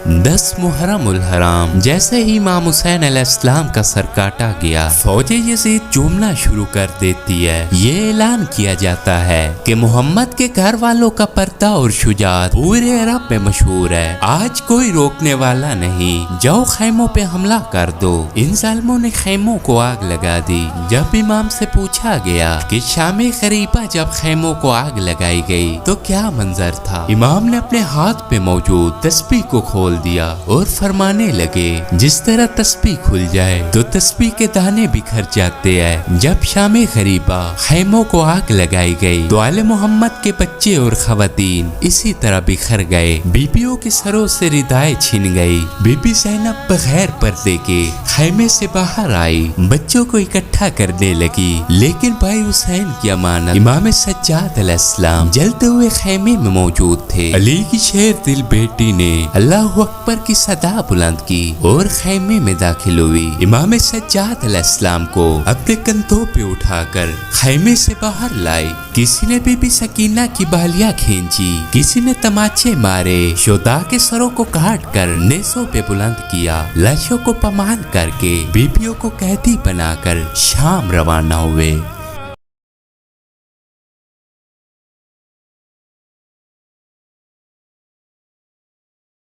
10 محرم الحرام جیسے ہی امام حسین علیہ السلام کا سر کاٹا گیا، فوج یزید چومنا شروع کر دیتی ہے۔ یہ اعلان کیا جاتا ہے کہ محمد کے گھر والوں کا پردہ اور شجاعت پورے عرب میں مشہور ہے، آج کوئی روکنے والا نہیں، جاؤ خیموں پہ حملہ کر دو۔ ان ظالموں نے خیموں کو آگ لگا دی۔ جب امام سے پوچھا گیا کہ شام قریبہ جب خیموں کو آگ لگائی گئی تو کیا منظر تھا، امام نے اپنے ہاتھ پہ موجود تسبیح کو کھول دیا اور فرمانے لگے جس طرح تسبیح کھل جائے تو تسبیح کے دانے بکھر جاتے ہیں۔ جب شام قریبہ خیموں کو آگ لگائی گئی تو آل محمد کے بچے اور خواتین اسی طرح بکھر گئے، بیبیوں کے سروں سے ردائیں چھن گئی۔ بی بی زینب بغیر پردے کے خیمے سے باہر آئی، بچوں کو اکٹھا کرنے لگی، لیکن بھائی حسین کی امانت امام سجاد علیہ السلام جلتے ہوئے خیمے میں موجود تھے۔ علی کی شیر دل بیٹی نے اللہ اکبر کی صدا بلند کی اور خیمے میں داخل ہوئی۔ امام سجاد علیہ السلام کو اپنے کندھوں پہ اٹھا کر خیمے سے باہر لائی۔ کسی نے بی بی سکینہ کی بالیاں کھینچی، کسی نے تماچے مارے، شہداء کے سروں کو کاٹ کر نیزوں پہ بلند کیا، لاشوں کو پمال کر کے بیبیوں کو قیدی بنا کر شام روانہ ہوئے۔